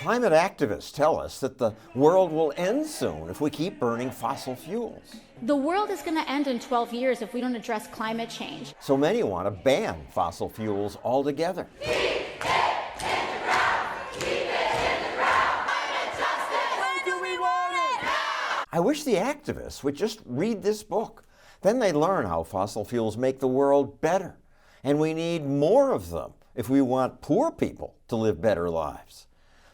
Climate activists tell us that the world will end soon if we keep burning fossil fuels. The world is going to end in 12 years if we don't address climate change. So many want to ban fossil fuels altogether. I wish the activists would just read this book. Then they'd learn how fossil fuels make the world better. And we need more of them if we want poor people to live better lives.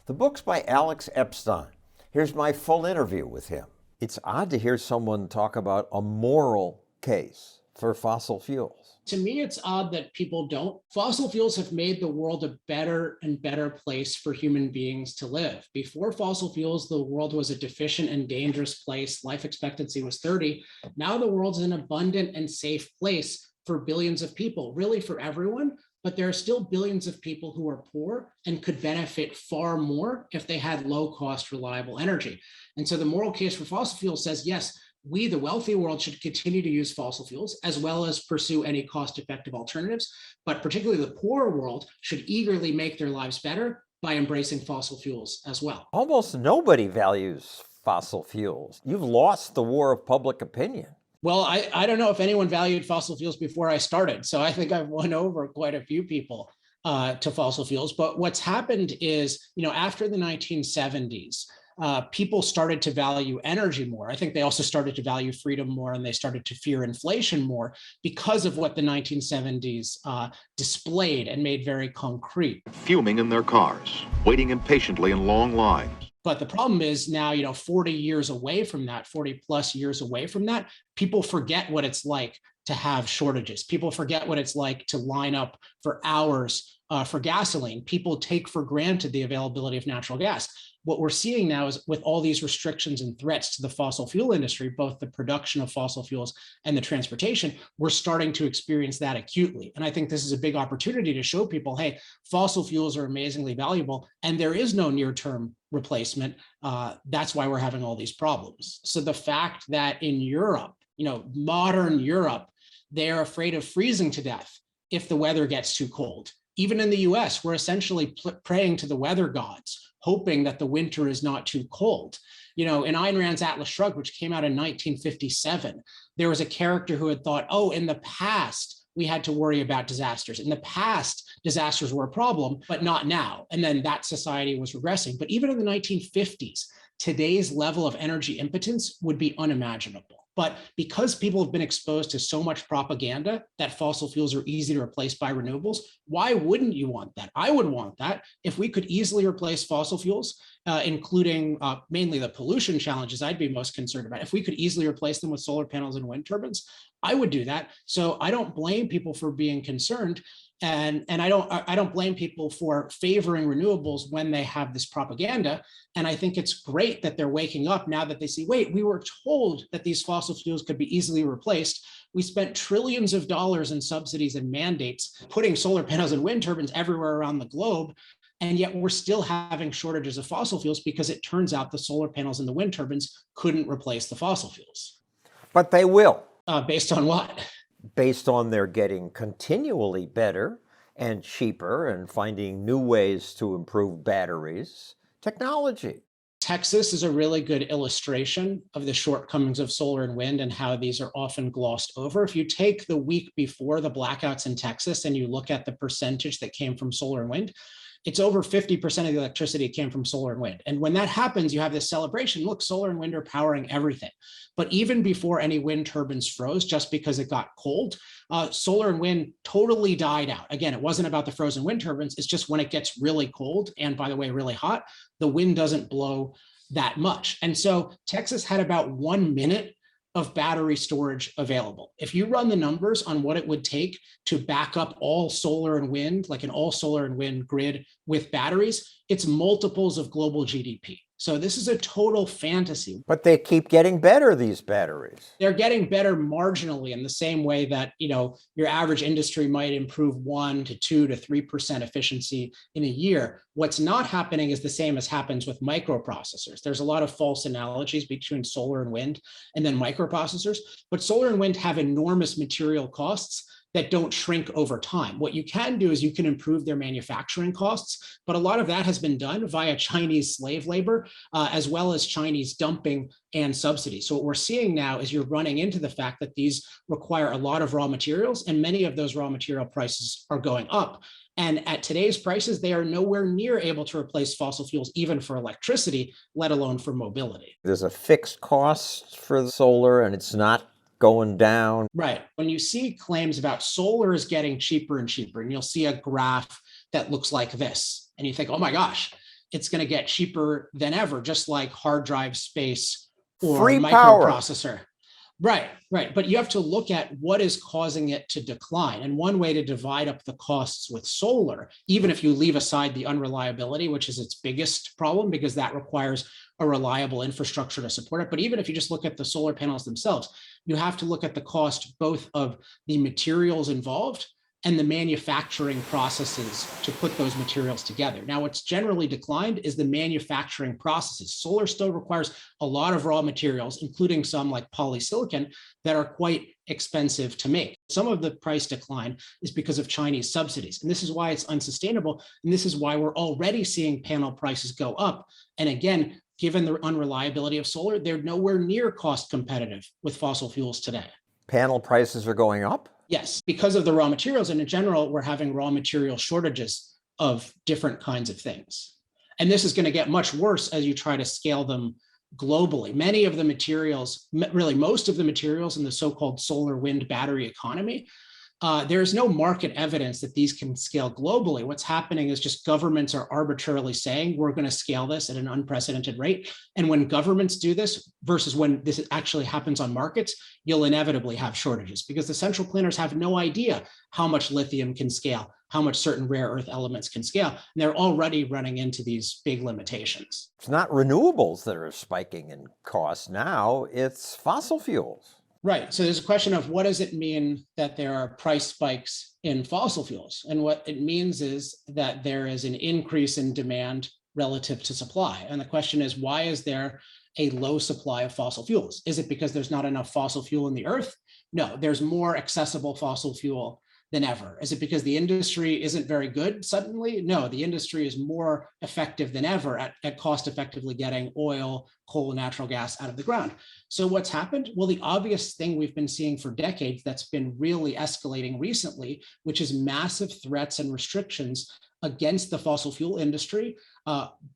The book's by Alex Epstein. Here's my full interview with him. It's odd to hear someone talk about a moral case for fossil fuels. To me, it's odd that people don't. Fossil fuels have made the world a better and better place for human beings to live. Before fossil fuels, the world was a deficient and dangerous place. Life expectancy was 30. Now the world's an abundant and safe place for billions of people, really for everyone. But there are still billions of people who are poor and could benefit far more if they had low-cost, reliable energy. And so the moral case for fossil fuels says, yes, we, the wealthy world, should continue to use fossil fuels as well as pursue any cost-effective alternatives. But particularly the poor world should eagerly make their lives better by embracing fossil fuels as well. Almost nobody values fossil fuels. You've lost the war of public opinion. Well, I don't know if anyone valued fossil fuels before I started. So I think I've won over quite a few people to fossil fuels. But what's happened is, after the 1970s, people started to value energy more. I think they also started to value freedom more, and they started to fear inflation more because of what the 1970s displayed and made very concrete. Fuming in their cars, waiting impatiently in long lines. But the problem is now, 40 years away from that, 40 plus years away from that, people forget what it's like to have shortages. People forget what it's like to line up for hours for gasoline. People take for granted the availability of natural gas. What we're seeing now is with all these restrictions and threats to the fossil fuel industry, both the production of fossil fuels and the transportation, we're starting to experience that acutely. And I think this is a big opportunity to show people, hey, fossil fuels are amazingly valuable and there is no near-term replacement. That's why we're having all these problems. So the fact that in Europe, modern Europe, they're afraid of freezing to death if the weather gets too cold. Even in the US, we're essentially praying to the weather gods, hoping that the winter is not too cold. In Ayn Rand's Atlas Shrugged, which came out in 1957, there was a character who had thought, in the past, we had to worry about disasters. In the past, disasters were a problem, but not now. And then that society was regressing. But even in the 1950s, today's level of energy impotence would be unimaginable. But because people have been exposed to so much propaganda that fossil fuels are easy to replace by renewables, why wouldn't you want that? I would want that. If we could easily replace fossil fuels, including mainly the pollution challenges I'd be most concerned about, if we could easily replace them with solar panels and wind turbines, I would do that. So I don't blame people for being concerned. And I don't blame people for favoring renewables when they have this propaganda. And I think it's great that they're waking up now that they see, wait, we were told that these fossil fuels could be easily replaced. We spent trillions of dollars in subsidies and mandates, putting solar panels and wind turbines everywhere around the globe. And yet we're still having shortages of fossil fuels because it turns out the solar panels and the wind turbines couldn't replace the fossil fuels. But they will. Based on what? Based on their getting continually better and cheaper and finding new ways to improve batteries, technology. Texas is a really good illustration of the shortcomings of solar and wind and how these are often glossed over. If you take the week before the blackouts in Texas and you look at the percentage that came from solar and wind, it's over 50% of the electricity came from solar and wind. And when that happens, you have this celebration. Look, solar and wind are powering everything. But even before any wind turbines froze, just because it got cold, solar and wind totally died out. Again, it wasn't about the frozen wind turbines. It's just when it gets really cold, and by the way, really hot, the wind doesn't blow that much. And so Texas had about 1 minute of battery storage available. If you run the numbers on what it would take to back up all solar and wind, like an all solar and wind grid with batteries, it's multiples of global GDP. So this is a total fantasy. But they keep getting better, these batteries. They're getting better marginally in the same way that, your average industry might improve 1 to 2 to 3% efficiency in a year. What's not happening is the same as happens with microprocessors. There's a lot of false analogies between solar and wind and then microprocessors, but solar and wind have enormous material costs that don't shrink over time. What you can do is you can improve their manufacturing costs, but a lot of that has been done via Chinese slave labor, as well as Chinese dumping and subsidies. So what we're seeing now is you're running into the fact that these require a lot of raw materials, and many of those raw material prices are going up. And at today's prices, they are nowhere near able to replace fossil fuels, even for electricity, let alone for mobility. There's a fixed cost for the solar, and it's not going down. Right. When you see claims about solar is getting cheaper and cheaper, and you'll see a graph that looks like this, and you think, oh my gosh, it's going to get cheaper than ever, just like hard drive space or Free power. microprocessor. Right. But you have to look at what is causing it to decline. And one way to divide up the costs with solar, even if you leave aside the unreliability, which is its biggest problem, because that requires a reliable infrastructure to support it. But even if you just look at the solar panels themselves, you have to look at the cost both of the materials involved and the manufacturing processes to put those materials together. Now, what's generally declined is the manufacturing processes. Solar still requires a lot of raw materials, including some like polysilicon, that are quite expensive to make. Some of the price decline is because of Chinese subsidies, and this is why it's unsustainable. And this is why we're already seeing panel prices go up. And again, given the unreliability of solar, they're nowhere near cost competitive with fossil fuels today. Panel prices are going up? Yes, because of the raw materials. And in general, we're having raw material shortages of different kinds of things. And this is going to get much worse as you try to scale them globally. Many of the materials, really most of the materials in the so-called solar wind battery economy, there is no market evidence that these can scale globally. What's happening is just governments are arbitrarily saying, we're going to scale this at an unprecedented rate. And when governments do this versus when this actually happens on markets, you'll inevitably have shortages because the central planners have no idea how much lithium can scale, how much certain rare earth elements can scale. And they're already running into these big limitations. It's not renewables that are spiking in cost now, it's fossil fuels. Right. So there's a question of what does it mean that there are price spikes in fossil fuels? And what it means is that there is an increase in demand relative to supply. And the question is, why is there a low supply of fossil fuels? Is it because there's not enough fossil fuel in the earth? No, there's more accessible fossil fuel than ever. Is it because the industry isn't very good suddenly? No, the industry is more effective than ever at cost effectively getting oil, coal, natural gas out of the ground. So what's happened? Well, the obvious thing we've been seeing for decades that's been really escalating recently, which is massive threats and restrictions against the fossil fuel industry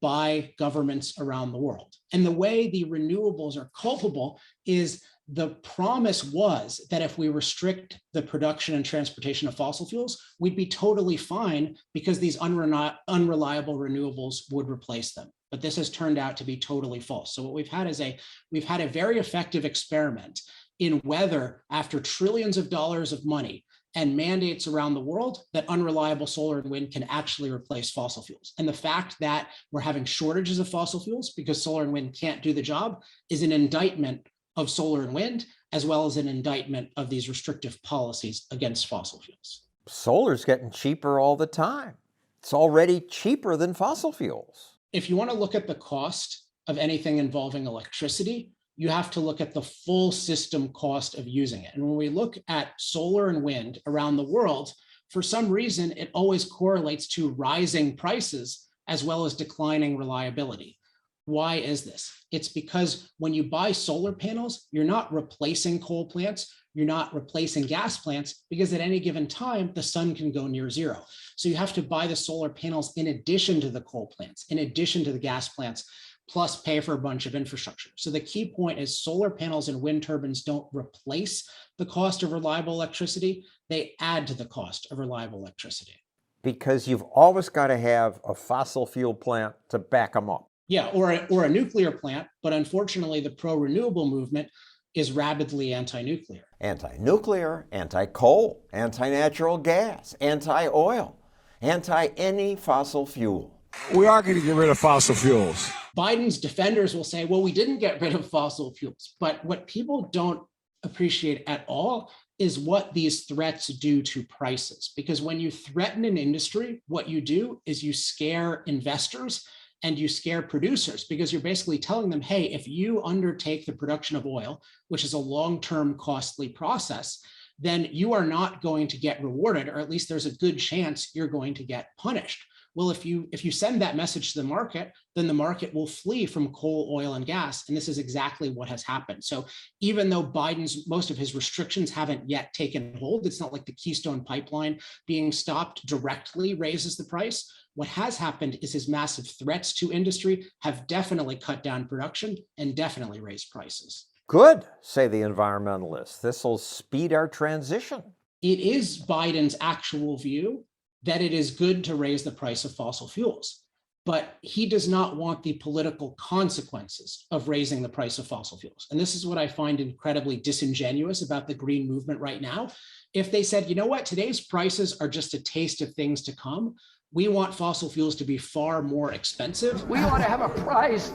by governments around the world. And the way the renewables are culpable is the promise was that if we restrict the production and transportation of fossil fuels, we'd be totally fine because these unreliable renewables would replace them. But this has turned out to be totally false. So what we've had is a very effective experiment in whether, after trillions of dollars of money and mandates around the world, that unreliable solar and wind can actually replace fossil fuels. And the fact that we're having shortages of fossil fuels because solar and wind can't do the job is an indictment of solar and wind, as well as an indictment of these restrictive policies against fossil fuels. Solar's getting cheaper all the time. It's already cheaper than fossil fuels. If you want to look at the cost of anything involving electricity, you have to look at the full system cost of using it. And when we look at solar and wind around the world, for some reason, it always correlates to rising prices as well as declining reliability. Why is this? It's because when you buy solar panels, you're not replacing coal plants, you're not replacing gas plants, because at any given time, the sun can go near zero. So you have to buy the solar panels in addition to the coal plants, in addition to the gas plants, plus pay for a bunch of infrastructure. So the key point is solar panels and wind turbines don't replace the cost of reliable electricity, they add to the cost of reliable electricity. Because you've always got to have a fossil fuel plant to back them up. Yeah, or a nuclear plant, but unfortunately the pro-renewable movement is rabidly anti-nuclear. Anti-nuclear, anti-coal, anti-natural gas, anti-oil, anti-any fossil fuel. We are going to get rid of fossil fuels. Biden's defenders will say, well, we didn't get rid of fossil fuels. But what people don't appreciate at all is what these threats do to prices. Because when you threaten an industry, what you do is you scare investors and you scare producers, because you're basically telling them, hey, if you undertake the production of oil, which is a long-term costly process, then you are not going to get rewarded, or at least there's a good chance you're going to get punished. Well, if you send that message to the market, then the market will flee from coal, oil, and gas. And this is exactly what has happened. So even though most of his restrictions haven't yet taken hold, it's not like the Keystone Pipeline being stopped directly raises the price. What has happened is his massive threats to industry have definitely cut down production and definitely raised prices. Good, say the environmentalists. This will speed our transition. It is Biden's actual view that it is good to raise the price of fossil fuels, but he does not want the political consequences of raising the price of fossil fuels. And this is what I find incredibly disingenuous about the green movement right now. If they said, you know what, today's prices are just a taste of things to come, we want fossil fuels to be far more expensive. We ought to have a price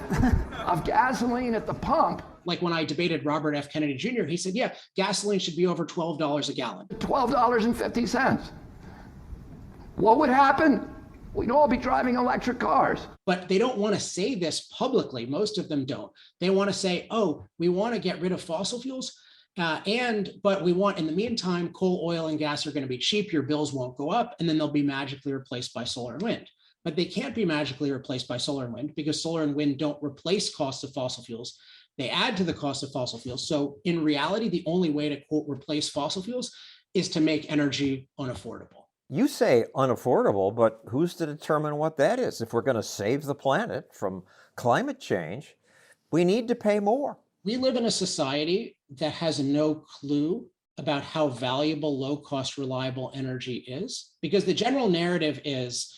of gasoline at the pump. Like when I debated Robert F. Kennedy Jr., he said, yeah, gasoline should be over $12 a gallon. $12.50. What would happen? We'd all be driving electric cars. But they don't want to say this publicly. Most of them don't. They want to say, oh, we want to get rid of fossil fuels. But we want, in the meantime, coal, oil, and gas are going to be cheap. Your bills won't go up, and then they'll be magically replaced by solar and wind. But they can't be magically replaced by solar and wind because solar and wind don't replace costs of fossil fuels. They add to the cost of fossil fuels. So in reality, the only way to, quote, replace fossil fuels is to make energy unaffordable. You say unaffordable, but who's to determine what that is? If we're going to save the planet from climate change, we need to pay more. We live in a society that has no clue about how valuable low-cost, reliable energy is, because the general narrative is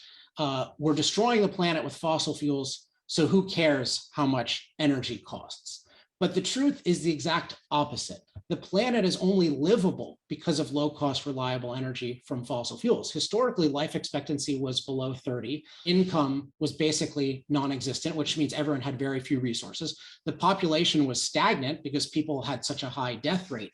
we're destroying the planet with fossil fuels, so who cares how much energy costs? But the truth is the exact opposite. The planet is only livable because of low-cost, reliable energy from fossil fuels. Historically, life expectancy was below 30. Income was basically non-existent, which means everyone had very few resources. The population was stagnant because people had such a high death rate.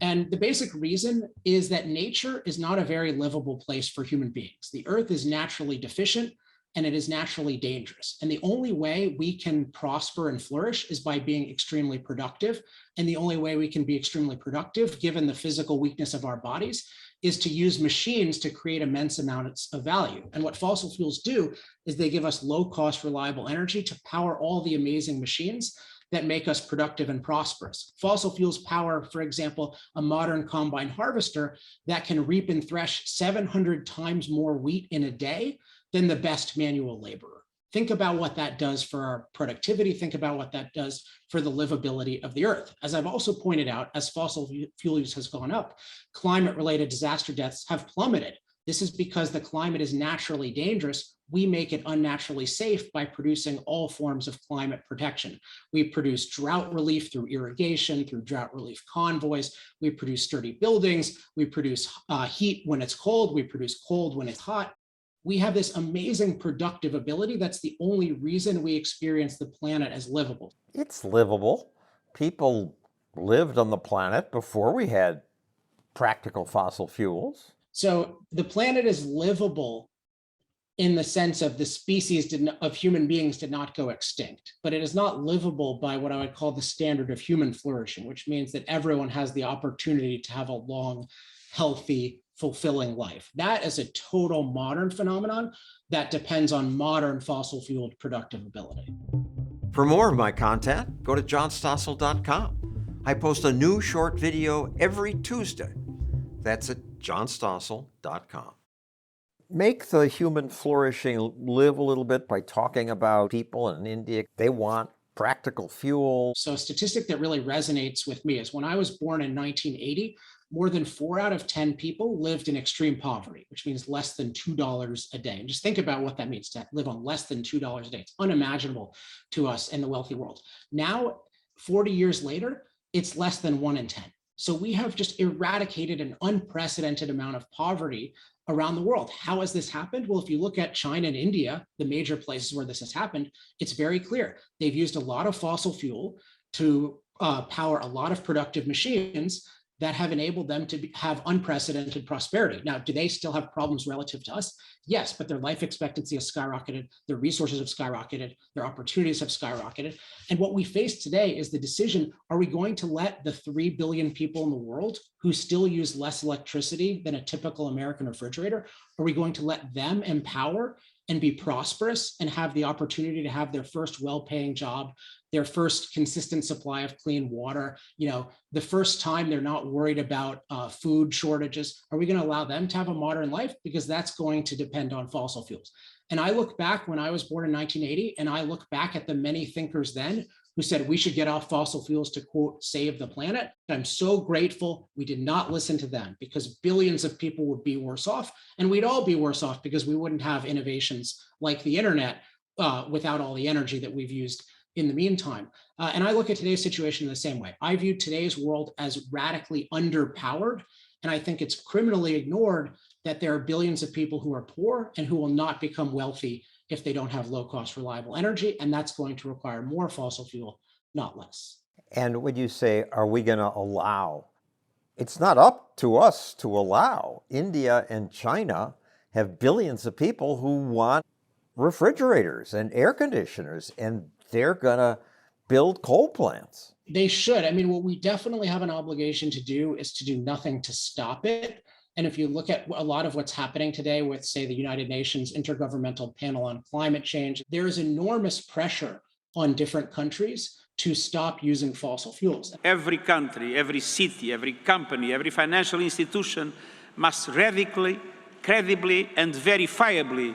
And the basic reason is that nature is not a very livable place for human beings. The Earth is naturally deficient, and it is naturally dangerous. And the only way we can prosper and flourish is by being extremely productive. And the only way we can be extremely productive, given the physical weakness of our bodies, is to use machines to create immense amounts of value. And what fossil fuels do is they give us low-cost, reliable energy to power all the amazing machines that make us productive and prosperous. Fossil fuels power, for example, a modern combine harvester that can reap and thresh 700 times more wheat in a day than the best manual laborer. Think about what that does for our productivity. Think about what that does for the livability of the Earth. As I've also pointed out, as fossil fuel use has gone up, climate-related disaster deaths have plummeted. This is because the climate is naturally dangerous. We make it unnaturally safe by producing all forms of climate protection. We produce drought relief through irrigation, through drought relief convoys. We produce sturdy buildings. We produce heat when it's cold. We produce cold when it's hot. We have this amazing productive ability. That's the only reason we experience the planet as livable. It's livable. People lived on the planet before we had practical fossil fuels. So the planet is livable in the sense of the species of human beings did not go extinct, but it is not livable by what I would call the standard of human flourishing, which means that everyone has the opportunity to have a long, healthy, fulfilling life. That is a total modern phenomenon that depends on modern fossil-fueled productive ability. For more of my content, go to johnstossel.com. I post a new short video every Tuesday. That's at johnstossel.com. Make the human flourishing live a little bit by talking about people in India. They want practical fuel. So a statistic that really resonates with me is when I was born in 1980, more than 4 out of 10 people lived in extreme poverty, which means less than $2 a day. And just think about what that means to live on less than $2 a day. It's unimaginable to us in the wealthy world. Now, 40 years later, it's less than 1 in 10. So we have just eradicated an unprecedented amount of poverty around the world. How has this happened? Well, if you look at China and India, the major places where this has happened, it's very clear. They've used a lot of fossil fuel to power a lot of productive machines that have enabled them to have unprecedented prosperity. Now, do they still have problems relative to us? Yes, but their life expectancy has skyrocketed, their resources have skyrocketed, their opportunities have skyrocketed. And what we face today is the decision, are we going to let the 3 billion people in the world who still use less electricity than a typical American refrigerator, are we going to let them empower and be prosperous and have the opportunity to have their first well-paying job, their first consistent supply of clean water, the first time they're not worried about food shortages? Are we going to allow them to have a modern life? Because that's going to depend on fossil fuels. And I look back when I was born in 1980, and I look back at the many thinkers then who said we should get off fossil fuels to, quote, save the planet. I'm so grateful we did not listen to them, because billions of people would be worse off, and we'd all be worse off because we wouldn't have innovations like the internet without all the energy that we've used in the meantime. And I look at today's situation in the same way. I view today's world as radically underpowered, and I think it's criminally ignored that there are billions of people who are poor and who will not become wealthy if they don't have low-cost, reliable energy, and that's going to require more fossil fuel, not less. And when you say, are we going to allow? It's not up to us to allow. India and China have billions of people who want refrigerators and air conditioners, and they're going to build coal plants. They should. I mean, what we definitely have an obligation to do is to do nothing to stop it. And if you look at a lot of what's happening today with, say, the United Nations Intergovernmental Panel on Climate Change, there is enormous pressure on different countries to stop using fossil fuels. Every country, every city, every company, every financial institution must radically, credibly, and verifiably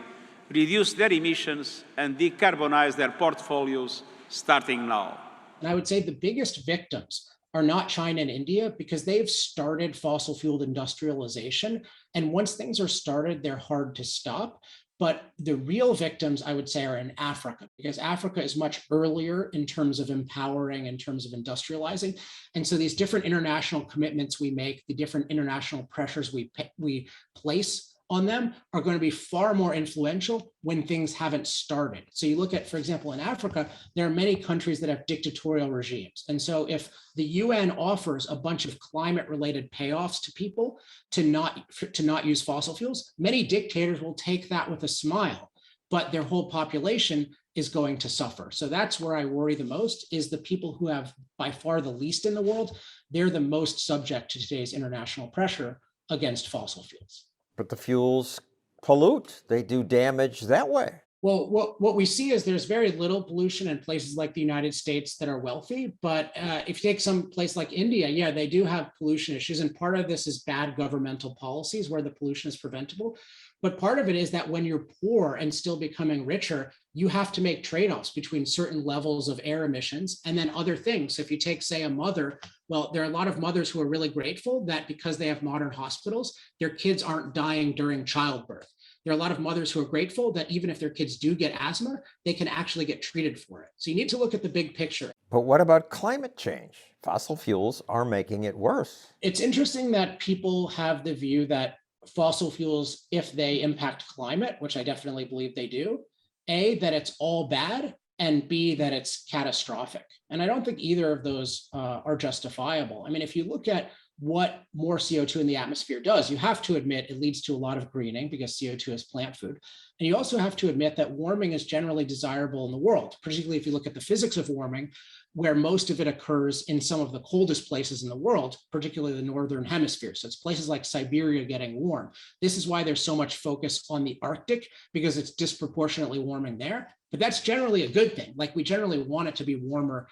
reduce their emissions and decarbonize their portfolios starting now. And I would say the biggest victims are not China and India, because they've started fossil fueled industrialization. And once things are started, they're hard to stop. But the real victims, I would say, are in Africa, because Africa is much earlier in terms of empowering, in terms of industrializing. And so these different international commitments we make, the different international pressures we place on them are going to be far more influential when things haven't started. So you look at, for example, in Africa, there are many countries that have dictatorial regimes. And so if the UN offers a bunch of climate-related payoffs to people to not use fossil fuels, many dictators will take that with a smile, but their whole population is going to suffer. So that's where I worry the most, is the people who have by far the least in the world. They're the most subject to today's international pressure against fossil fuels. But the fuels pollute. They do damage that way. Well, what we see is there's very little pollution in places like the United States that are wealthy. But if you take some place like India, yeah, they do have pollution issues. And part of this is bad governmental policies where the pollution is preventable. But part of it is that when you're poor and still becoming richer, you have to make trade-offs between certain levels of air emissions and then other things. So if you take, say, a mother, well, there are a lot of mothers who are really grateful that because they have modern hospitals, their kids aren't dying during childbirth. There are a lot of mothers who are grateful that even if their kids do get asthma, they can actually get treated for it. So you need to look at the big picture. But what about climate change? Fossil fuels are making it worse. It's interesting that people have the view that fossil fuels, if they impact climate, which I definitely believe they do, A, that it's all bad, and B, that it's catastrophic. And I don't think either of those are justifiable. I mean, if you look at what more CO2 in the atmosphere does, you have to admit it leads to a lot of greening because CO2 is plant food. And you also have to admit that warming is generally desirable in the world, particularly if you look at the physics of warming, where most of it occurs in some of the coldest places in the world, particularly the northern hemisphere. So it's places like Siberia getting warm. This is why there's so much focus on the Arctic, because it's disproportionately warming there. But that's generally a good thing. Like, we generally want it to be warmer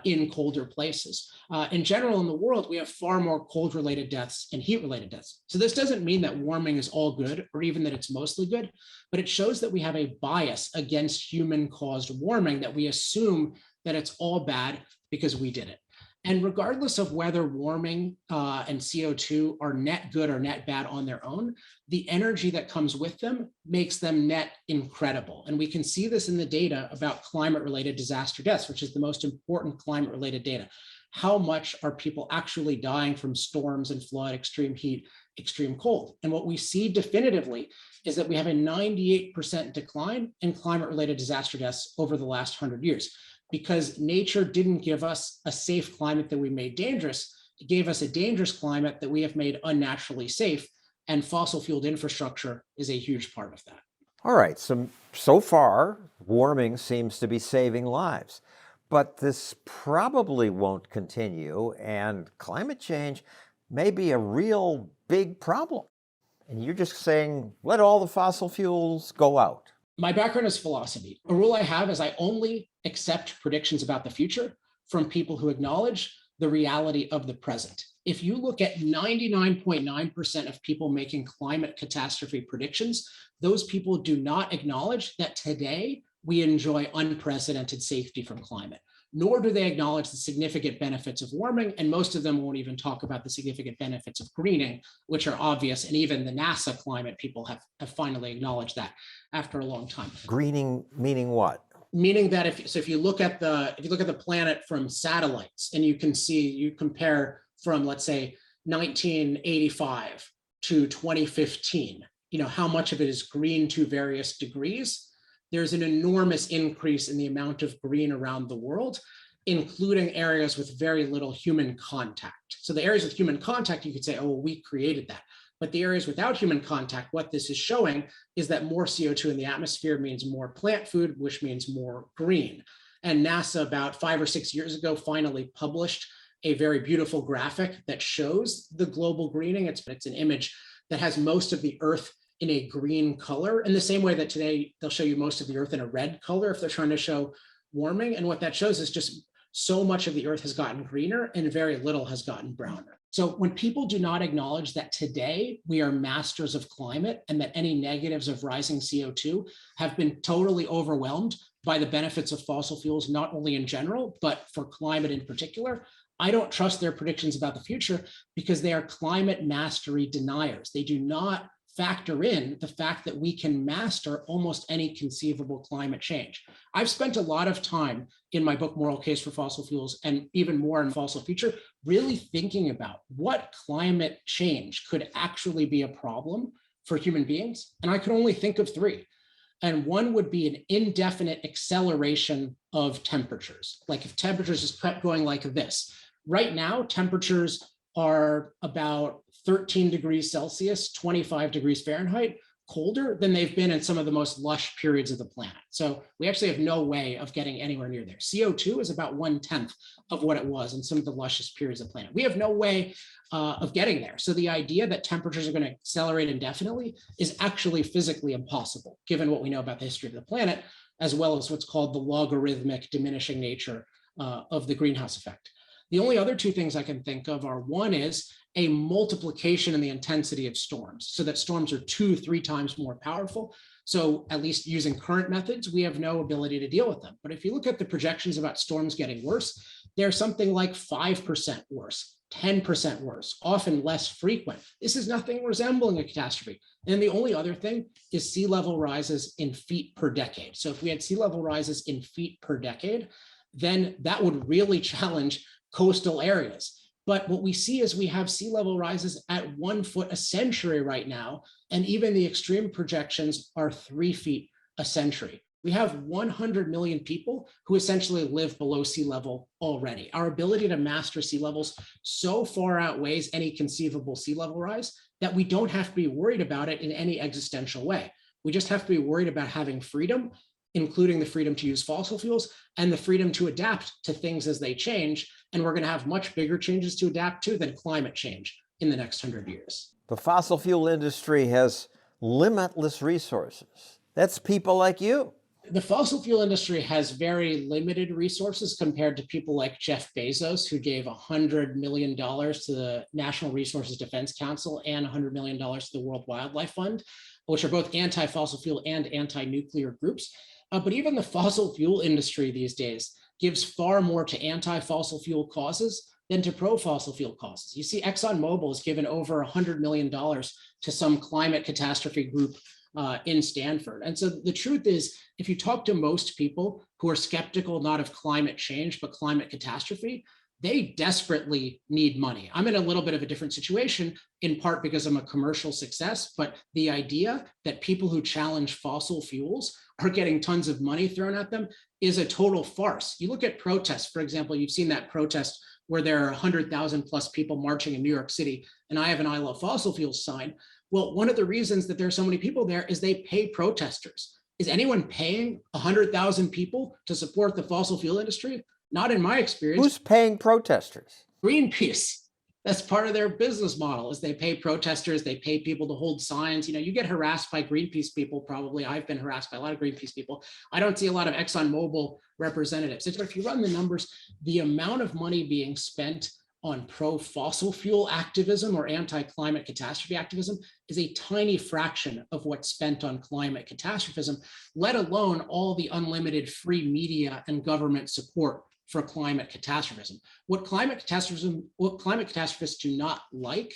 in colder places. In general, in the world, we have far more cold-related deaths and heat-related deaths. So this doesn't mean that warming is all good, or even that it's mostly good, but it shows that we have a bias against human-caused warming, that we assume that it's all bad because we did it. And regardless of whether warming and CO2 are net good or net bad on their own, the energy that comes with them makes them net incredible. And we can see this in the data about climate-related disaster deaths, which is the most important climate-related data. How much are people actually dying from storms and flood, extreme heat, extreme cold? And what we see definitively is that we have a 98% decline in climate-related disaster deaths over the last 100 years. Because nature didn't give us a safe climate that we made dangerous. gave us a dangerous climate that we have made unnaturally safe, and fossil fueled infrastructure is a huge part of that. All right, so far, warming seems to be saving lives, but this probably won't continue, and climate change may be a real big problem. And you're just saying, let all the fossil fuels go out. My background is philosophy. A rule I have is I only accept predictions about the future from people who acknowledge the reality of the present. If you look at 99.9% of people making climate catastrophe predictions, those people do not acknowledge that today we enjoy unprecedented safety from climate, nor do they acknowledge the significant benefits of warming. And most of them won't even talk about the significant benefits of greening, which are obvious. And even the NASA climate people have finally acknowledged that after a long time. Greening meaning what? Meaning that if you look at the planet from satellites, and you compare from, let's say, 1985 to 2015, how much of it is green to various degrees. There's an enormous increase in the amount of green around the world, including areas with very little human contact. So the areas with human contact, you could say, oh, well, we created that. But the areas without human contact, what this is showing is that more CO2 in the atmosphere means more plant food, which means more green. And NASA, about 5 or 6 years ago, finally published a very beautiful graphic that shows the global greening. It's an image that has most of the Earth in a green color, in the same way that today they'll show you most of the Earth in a red color if they're trying to show warming. And what that shows is just so much of the Earth has gotten greener and very little has gotten browner. So when people do not acknowledge that today we are masters of climate and that any negatives of rising CO2 have been totally overwhelmed by the benefits of fossil fuels, not only in general, but for climate in particular, I don't trust their predictions about the future because they are climate mastery deniers. They do not factor in the fact that we can master almost any conceivable climate change. I've spent a lot of time in my book, Moral Case for Fossil Fuels, and even more in Fossil Future, really thinking about what climate change could actually be a problem for human beings. And I could only think of 3. And one would be an indefinite acceleration of temperatures. Like if temperatures just kept going like this. Right now, temperatures are about 13 degrees Celsius, 25 degrees Fahrenheit, colder than they've been in some of the most lush periods of the planet. So we actually have no way of getting anywhere near there. CO2 is about 1/10 of what it was in some of the luscious periods of the planet. We have no way of getting there. So the idea that temperatures are going to accelerate indefinitely is actually physically impossible, given what we know about the history of the planet, as well as what's called the logarithmic diminishing nature of the greenhouse effect. The only other 2 things I can think of are, one is a multiplication in the intensity of storms, so that storms are 2-3 times more powerful. So at least using current methods, we have no ability to deal with them. But if you look at the projections about storms getting worse, they're something like 5% worse, 10% worse, often less frequent. This is nothing resembling a catastrophe. And the only other thing is sea level rises in feet per decade. So if we had sea level rises in feet per decade, then that would really challenge coastal areas. But what we see is we have sea level rises at 1 foot a century right now. And even the extreme projections are 3 feet a century. We have 100 million people who essentially live below sea level already. Our ability to master sea levels so far outweighs any conceivable sea level rise that we don't have to be worried about it in any existential way. We just have to be worried about having freedom, including the freedom to use fossil fuels and the freedom to adapt to things as they change. And we're going to have much bigger changes to adapt to than climate change in the next 100 years. The fossil fuel industry has limitless resources. That's people like you. The fossil fuel industry has very limited resources compared to people like Jeff Bezos, who gave $100 million to the National Resources Defense Council and $100 million to the World Wildlife Fund, which are both anti-fossil fuel and anti-nuclear groups. But even the fossil fuel industry these days gives far more to anti-fossil fuel causes than to pro-fossil fuel causes. You see, ExxonMobil has given over $100 million to some climate catastrophe group in Stanford. And so the truth is, if you talk to most people who are skeptical not of climate change, but climate catastrophe, they desperately need money. I'm in a little bit of a different situation, in part because I'm a commercial success, but the idea that people who challenge fossil fuels are getting tons of money thrown at them is a total farce. You look at protests, for example, you've seen that protest where there are 100,000 plus people marching in New York City, and I have an I Love Fossil Fuels sign. Well, one of the reasons that there's so many people there is they pay protesters. Is anyone paying 100,000 people to support the fossil fuel industry? Not in my experience. Who's paying protesters? Greenpeace. That's part of their business model is they pay protesters, they pay people to hold signs. You know, you get harassed by Greenpeace people, probably. I've been harassed by a lot of Greenpeace people. I don't see a lot of ExxonMobil representatives. If you run the numbers, the amount of money being spent on pro-fossil fuel activism or anti-climate catastrophe activism is a tiny fraction of what's spent on climate catastrophism, let alone all the unlimited free media and government support for climate catastrophism. What climate catastrophists do not like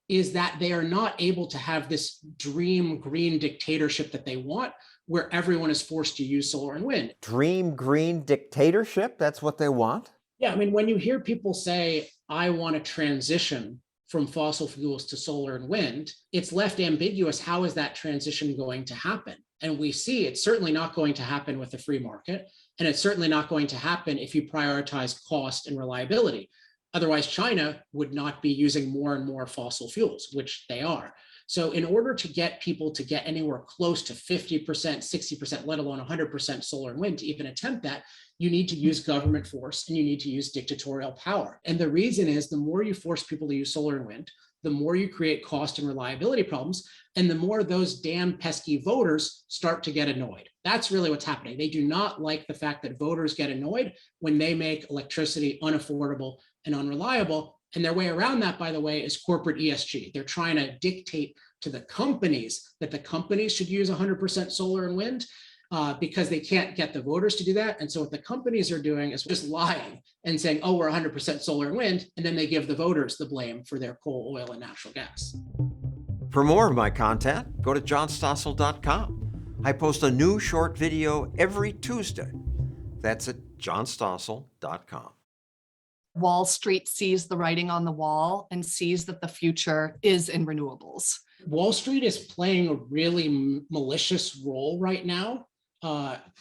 is that they are not able to have this dream green dictatorship that they want, where everyone is forced to use solar and wind. Dream green dictatorship? That's what they want? Yeah, I mean, when you hear people say, I want to transition from fossil fuels to solar and wind, it's left ambiguous. How is that transition going to happen? And we see it's certainly not going to happen with the free market. And it's certainly not going to happen if you prioritize cost and reliability. Otherwise, China would not be using more and more fossil fuels, which they are. So in order to get people to get anywhere close to 50%, 60%, let alone 100% solar and wind to even attempt that, you need to use government force and you need to use dictatorial power. And the reason is the more you force people to use solar and wind, the more you create cost and reliability problems, and the more those damn pesky voters start to get annoyed. That's really what's happening. They do not like the fact that voters get annoyed when they make electricity unaffordable and unreliable. And their way around that, by the way, is corporate ESG. They're trying to dictate to the companies that the companies should use 100% solar and wind, because they can't get the voters to do that. And so what the companies are doing is just lying and saying, oh, we're 100% solar and wind. And then they give the voters the blame for their coal, oil, and natural gas. For more of my content, go to johnstossel.com. I post a new short video every Tuesday. That's at johnstossel.com. Wall Street sees the writing on the wall and sees that the future is in renewables. Wall Street is playing a really malicious role right now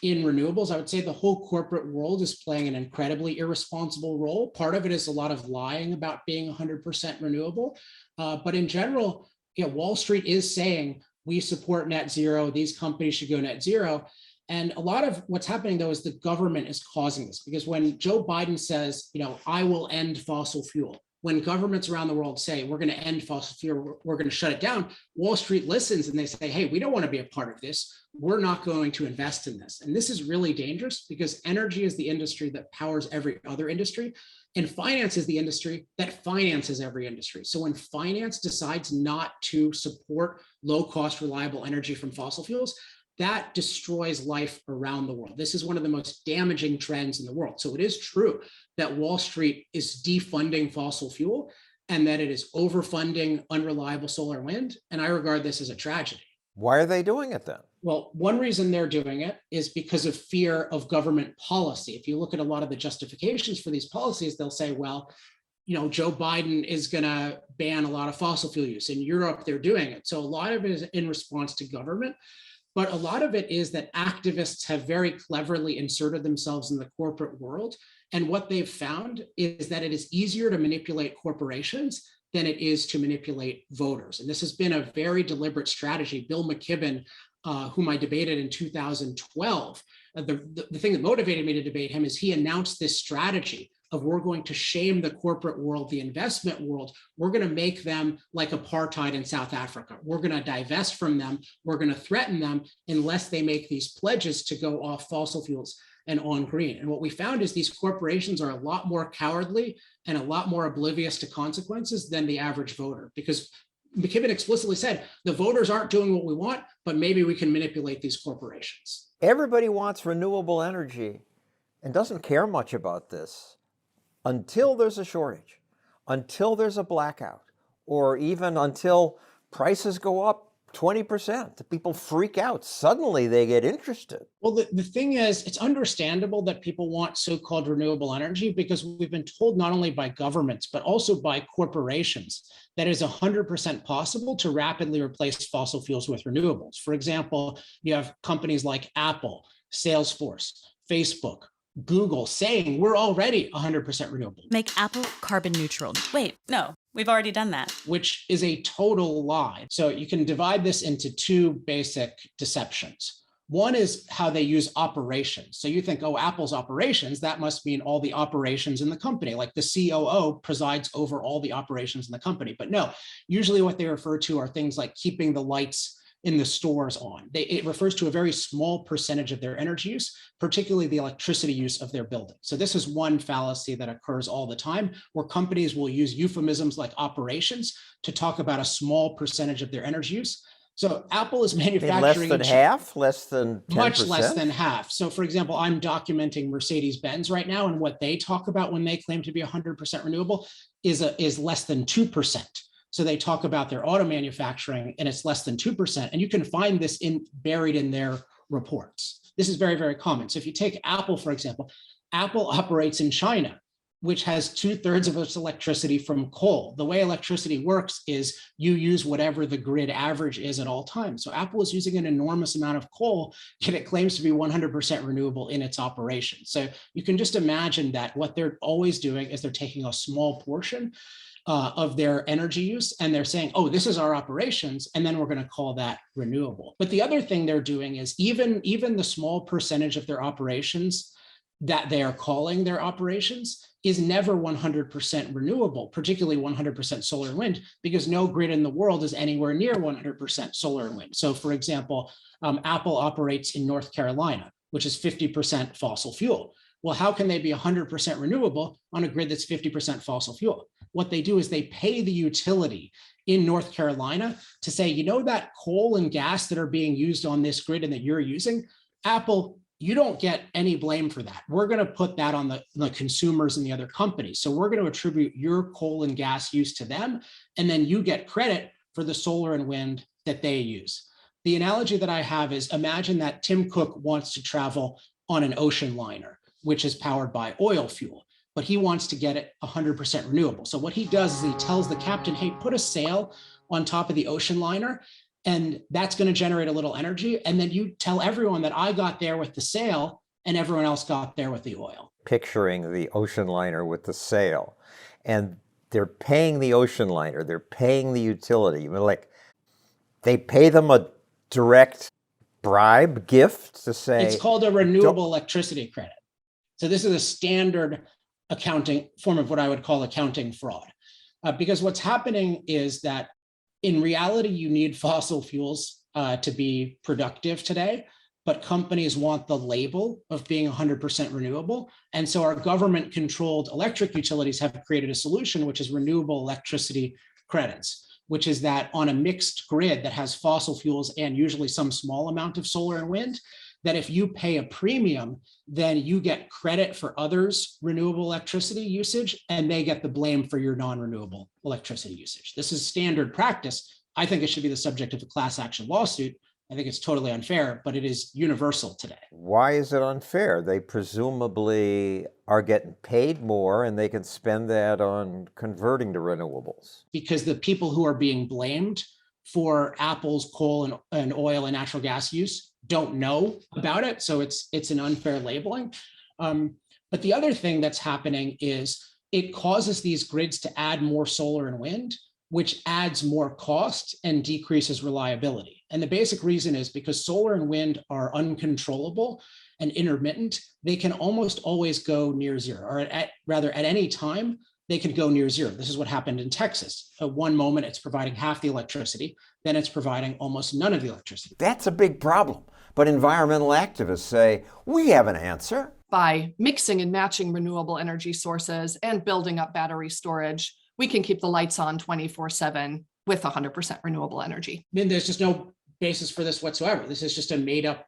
in renewables. I would say the whole corporate world is playing an incredibly irresponsible role. Part of it is a lot of lying about being 100% renewable. But in general, Wall Street is saying we support net zero. These companies should go net zero. And a lot of what's happening, though, is the government is causing this. Because when Joe Biden says, I will end fossil fuel, when governments around the world say, we're going to end fossil fuel, we're going to shut it down, Wall Street listens and they say, hey, we don't want to be a part of this. We're not going to invest in this. And this is really dangerous because energy is the industry that powers every other industry. And finance is the industry that finances every industry. So when finance decides not to support low-cost, reliable energy from fossil fuels, that destroys life around the world. This is one of the most damaging trends in the world. So it is true that Wall Street is defunding fossil fuel and that it is overfunding unreliable solar and wind. And I regard this as a tragedy. Why are they doing it then? Well, one reason they're doing it is because of fear of government policy. If you look at a lot of the justifications for these policies, they'll say, well, Joe Biden is going to ban a lot of fossil fuel use. In Europe, they're doing it. So a lot of it is in response to government. But a lot of it is that activists have very cleverly inserted themselves in the corporate world. And what they've found is that it is easier to manipulate corporations than it is to manipulate voters. And this has been a very deliberate strategy. Bill McKibben, whom I debated in 2012, the thing that motivated me to debate him is he announced this strategy of we're going to shame the corporate world, the investment world. We're going to make them like apartheid in South Africa. We're going to divest from them. We're going to threaten them unless they make these pledges to go off fossil fuels and on green. And what we found is these corporations are a lot more cowardly and a lot more oblivious to consequences than the average voter, because McKibben explicitly said, the voters aren't doing what we want, but maybe we can manipulate these corporations. Everybody wants renewable energy and doesn't care much about this. Until there's a shortage, until there's a blackout, or even until prices go up 20%, the people freak out. Suddenly they get interested. Well, the thing is, it's understandable that people want so-called renewable energy because we've been told not only by governments, but also by corporations that it is 100% possible to rapidly replace fossil fuels with renewables. For example, you have companies like Apple, Salesforce, Facebook, Google saying we're already 100% renewable. Make Apple carbon neutral. Wait, no, we've already done that. Which is a total lie. So you can divide this into two basic deceptions. One is how they use operations. So you think, oh, Apple's operations, that must mean all the operations in the company, like the COO presides over all the operations in the company. But no, usually what they refer to are things like keeping the lights in the stores on. It refers to a very small percentage of their energy use, particularly the electricity use of their building. So this is one fallacy that occurs all the time, where companies will use euphemisms like operations to talk about a small percentage of their energy use. So Apple is manufacturing less than half, less than 10%? Much less than half. So for example, I'm documenting Mercedes-Benz right now, and what they talk about when they claim to be 100% renewable is less than 2%. So they talk about their auto manufacturing and it's less than 2%. And you can find this buried in their reports. This is very, very common. So if you take Apple, for example, Apple operates in China, which has 2/3 of its electricity from coal. The way electricity works is you use whatever the grid average is at all times. So Apple is using an enormous amount of coal, yet it claims to be 100% renewable in its operation. So you can just imagine that what they're always doing is they're taking a small portion of their energy use, and they're saying, oh, this is our operations, and then we're going to call that renewable. But the other thing they're doing is even the small percentage of their operations that they are calling their operations is never 100% renewable, particularly 100% solar and wind, because no grid in the world is anywhere near 100% solar and wind. So for example, Apple operates in North Carolina, which is 50% fossil fuel. Well, how can they be 100% renewable on a grid that's 50% fossil fuel? What they do is they pay the utility in North Carolina to say, you know, that coal and gas that are being used on this grid and that you're using, Apple, you don't get any blame for that. We're going to put that on the consumers and the other companies. So we're going to attribute your coal and gas use to them, and then you get credit for the solar and wind that they use. The analogy that I have is, imagine that Tim Cook wants to travel on an ocean liner, which is powered by oil fuel, but he wants to get it 100% renewable. So what he does is he tells the captain, hey, put a sail on top of the ocean liner, and that's going to generate a little energy. And then you tell everyone that I got there with the sail and everyone else got there with the oil. Picturing the ocean liner with the sail, and they're paying the ocean liner, they're paying the utility. Like, they pay them a direct bribe, gift to say... It's called a renewable electricity credit. So this is a standard accounting form of what I would call accounting fraud. Because what's happening is that in reality, you need fossil fuels to be productive today, but companies want the label of being 100% renewable. And so our government-controlled electric utilities have created a solution, which is renewable electricity credits, which is that on a mixed grid that has fossil fuels and usually some small amount of solar and wind, that if you pay a premium, then you get credit for others' renewable electricity usage, and they get the blame for your non-renewable electricity usage. This is standard practice. I think it should be the subject of a class action lawsuit. I think it's totally unfair, but it is universal today. Why is it unfair? They presumably are getting paid more and they can spend that on converting to renewables. Because the people who are being blamed for Apple's coal and oil and natural gas use don't know about it. So it's an unfair labeling. But the other thing that's happening is it causes these grids to add more solar and wind, which adds more cost and decreases reliability. And the basic reason is because solar and wind are uncontrollable and intermittent, they can almost always go near zero, or at any time, they could go near zero. This is what happened in Texas. At one moment, it's providing half the electricity, then it's providing almost none of the electricity. That's a big problem. But environmental activists say, we have an answer. By mixing and matching renewable energy sources and building up battery storage, we can keep the lights on 24/7 with 100% renewable energy. I mean, there's just no basis for this whatsoever. This is just a made up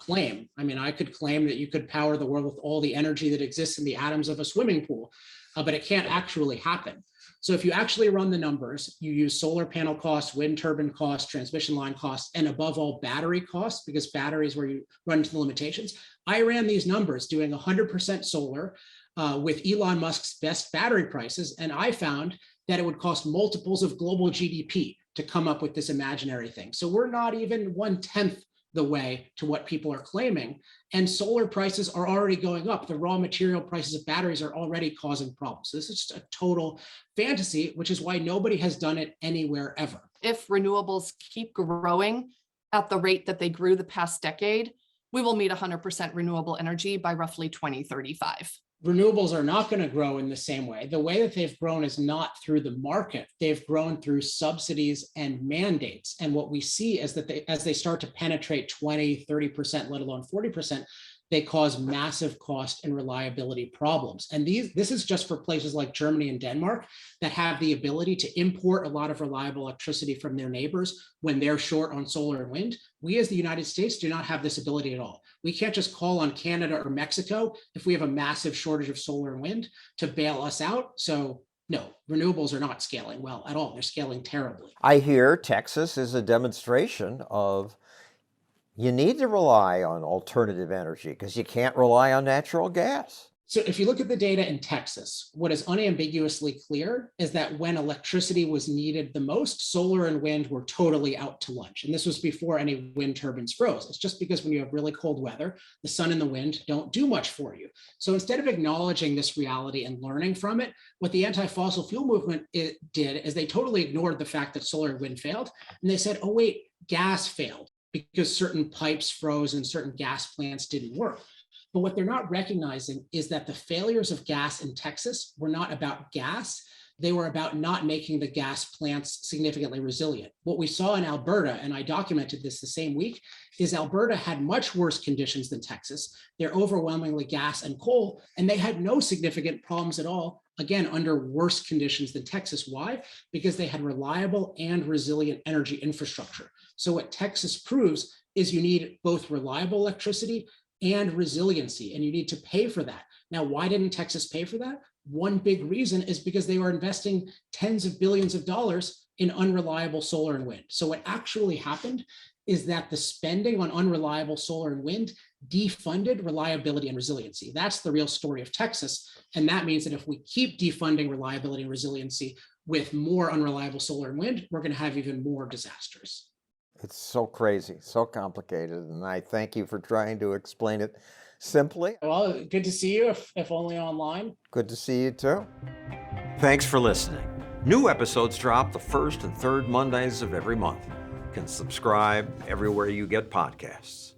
claim. I mean, I could claim that you could power the world with all the energy that exists in the atoms of a swimming pool, but it can't actually happen. So if you actually run the numbers, you use solar panel costs, wind turbine costs, transmission line costs, and above all battery costs, because battery is where you run into the limitations. I ran these numbers doing 100% solar with Elon Musk's best battery prices, and I found that it would cost multiples of global GDP to come up with this imaginary thing. So we're not even 1/10 the way to what people are claiming. And solar prices are already going up. The raw material prices of batteries are already causing problems. So this is just a total fantasy, which is why nobody has done it anywhere ever. If renewables keep growing at the rate that they grew the past decade, we will meet 100% renewable energy by roughly 2035. Renewables are not going to grow in the same way. The way that they've grown is not through the market. They've grown through subsidies and mandates. And what we see is that as they start to penetrate 20, 30%, let alone 40%, they cause massive cost and reliability problems. And this is just for places like Germany and Denmark that have the ability to import a lot of reliable electricity from their neighbors when they're short on solar and wind. We as the United States do not have this ability at all. We can't just call on Canada or Mexico if we have a massive shortage of solar and wind to bail us out. So no, renewables are not scaling well at all. They're scaling terribly. I hear Texas is a demonstration of you need to rely on alternative energy because you can't rely on natural gas. So if you look at the data in Texas, what is unambiguously clear is that when electricity was needed the most, solar and wind were totally out to lunch. And this was before any wind turbines froze. It's just because when you have really cold weather, the sun and the wind don't do much for you. So instead of acknowledging this reality and learning from it, what the anti-fossil fuel movement did is they totally ignored the fact that solar and wind failed. And they said, oh wait, gas failed because certain pipes froze and certain gas plants didn't work. But what they're not recognizing is that the failures of gas in Texas were not about gas. They were about not making the gas plants significantly resilient. What we saw in Alberta, and I documented this the same week, is Alberta had much worse conditions than Texas. They're overwhelmingly gas and coal, and they had no significant problems at all, again, under worse conditions than Texas. Why? Because they had reliable and resilient energy infrastructure. So what Texas proves is you need both reliable electricity and resiliency, and you need to pay for that. Now, why didn't Texas pay for that? One big reason is because they were investing tens of billions of dollars in unreliable solar and wind. So what actually happened is that the spending on unreliable solar and wind defunded reliability and resiliency. That's the real story of Texas. And that means that if we keep defunding reliability and resiliency with more unreliable solar and wind, we're going to have even more disasters. It's so crazy, so complicated, and I thank you for trying to explain it simply. Well, good to see you, if only online. Good to see you too. Thanks for listening. New episodes drop the first and third Mondays of every month. You can subscribe everywhere you get podcasts.